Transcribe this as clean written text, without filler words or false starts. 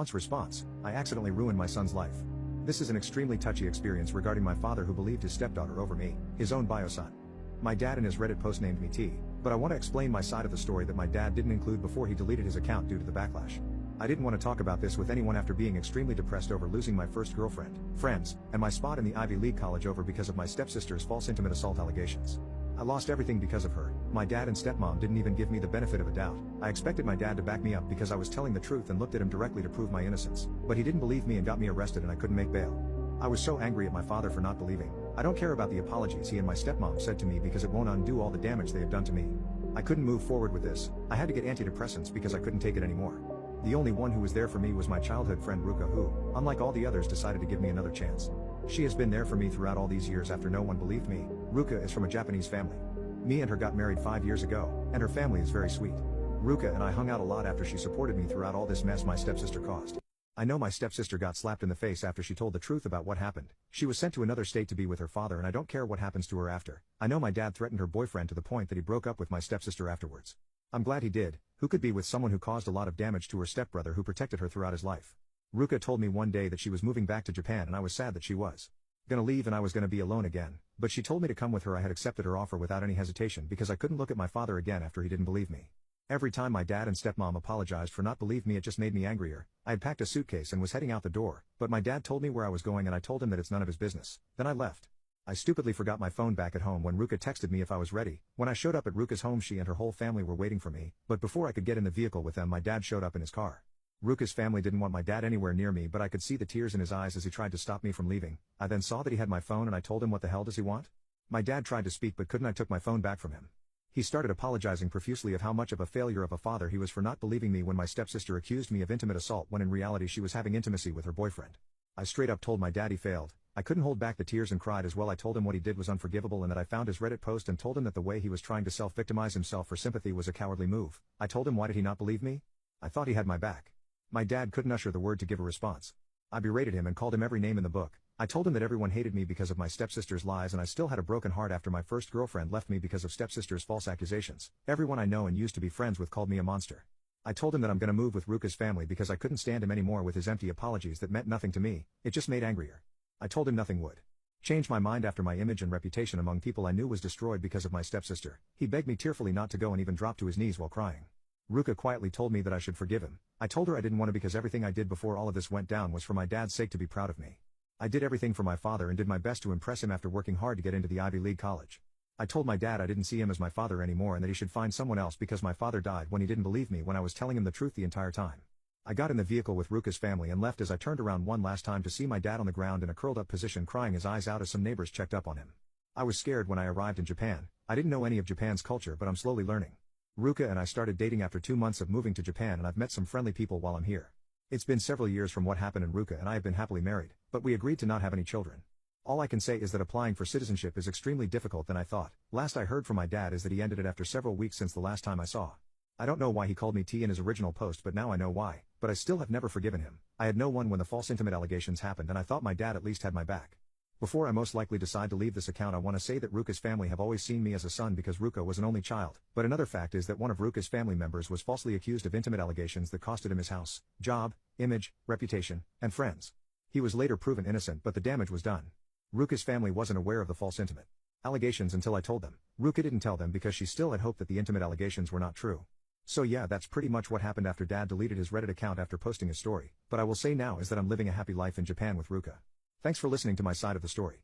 Response: I accidentally ruined my son's life. This is an extremely touchy experience regarding my father who believed his stepdaughter over me, his own bio son. My dad in his Reddit post named me T, but I want to explain my side of the story that my dad didn't include before he deleted his account due to the backlash. I didn't want to talk about this with anyone after being extremely depressed over losing my first girlfriend, friends, and my spot in the Ivy League college over because of my stepsister's false intimate assault allegations. I lost everything because of her. My dad and stepmom didn't even give me the benefit of a doubt. I expected my dad to back me up because I was telling the truth and looked at him directly to prove my innocence, but he didn't believe me and got me arrested and I couldn't make bail. I was so angry at my father for not believing. I don't care about the apologies he and my stepmom said to me because it won't undo all the damage they have done to me. I couldn't move forward with this. I had to get antidepressants because I couldn't take it anymore. The only one who was there for me was my childhood friend Ruka, who, unlike all the others, decided to give me another chance. She has been there for me throughout all these years after no one believed me. Ruka is from a Japanese family. Me and her got married 5 years ago, and her family is very sweet. Ruka and I hung out a lot after she supported me throughout all this mess my stepsister caused. I know my stepsister got slapped in the face after she told the truth about what happened. She was sent to another state to be with her father and I don't care what happens to her after. I know my dad threatened her boyfriend to the point that he broke up with my stepsister afterwards. I'm glad he did. Who could be with someone who caused a lot of damage to her stepbrother who protected her throughout his life? Ruka told me one day that she was moving back to Japan and I was sad that she was gonna leave and I was gonna be alone again, but she told me to come with her. I had accepted her offer without any hesitation because I couldn't look at my father again after he didn't believe me. Every time my dad and stepmom apologized for not believing me, it just made me angrier. I had packed a suitcase and was heading out the door, but my dad told me where I was going and I told him that it's none of his business. Then I left. I stupidly forgot my phone back at home when Ruka texted me if I was ready. When I showed up at Ruka's home, she and her whole family were waiting for me, but before I could get in the vehicle with them, my dad showed up in his car. Ruka's family didn't want my dad anywhere near me, but I could see the tears in his eyes as he tried to stop me from leaving. I then saw that he had my phone and I told him, what the hell does he want? My dad tried to speak but couldn't. I took my phone back from him. He started apologizing profusely of how much of a failure of a father he was for not believing me when my stepsister accused me of intimate assault when in reality she was having intimacy with her boyfriend. I straight up told my dad he failed. I couldn't hold back the tears and cried as well. I told him what he did was unforgivable and that I found his Reddit post and told him that the way he was trying to self-victimize himself for sympathy was a cowardly move. I told him, why did he not believe me? I thought he had my back. My dad couldn't utter the word to give a response. I berated him and called him every name in the book. I told him that everyone hated me because of my stepsister's lies and I still had a broken heart after my first girlfriend left me because of stepsister's false accusations. Everyone I know and used to be friends with called me a monster. I told him that I'm gonna move with Ruka's family because I couldn't stand him anymore with his empty apologies that meant nothing to me. It just made angrier. I told him nothing would change my mind after my image and reputation among people I knew was destroyed because of my stepsister. He begged me tearfully not to go and even dropped to his knees while crying. Ruka quietly told me that I should forgive him. I told her I didn't want to because everything I did before all of this went down was for my dad's sake, to be proud of me. I did everything for my father and did my best to impress him after working hard to get into the Ivy League college. I told my dad I didn't see him as my father anymore and that he should find someone else because my father died when he didn't believe me when I was telling him the truth the entire time. I got in the vehicle with Ruka's family and left as I turned around one last time to see my dad on the ground in a curled up position crying his eyes out as some neighbors checked up on him. I was scared when I arrived in Japan. I didn't know any of Japan's culture, but I'm slowly learning. Ruka and I started dating after 2 months of moving to Japan and I've met some friendly people while I'm here. It's been several years from what happened and Ruka and I have been happily married, but we agreed to not have any children. All I can say is that applying for citizenship is extremely difficult than I thought. Last I heard from my dad is that he ended it after several weeks since the last time I saw. I don't know why he called me T in his original post, but now I know why, but I still have never forgiven him. I had no one when the false intimate allegations happened and I thought my dad at least had my back. Before I most likely decide to leave this account, I want to say that Ruka's family have always seen me as a son because Ruka was an only child, but another fact is that one of Ruka's family members was falsely accused of intimate allegations that costed him his house, job, image, reputation, and friends. He was later proven innocent, but the damage was done. Ruka's family wasn't aware of the false intimate allegations until I told them. Ruka didn't tell them because she still had hoped that the intimate allegations were not true. So yeah, that's pretty much what happened after Dad deleted his Reddit account after posting his story, but I will say now is that I'm living a happy life in Japan with Ruka. Thanks for listening to my side of the story.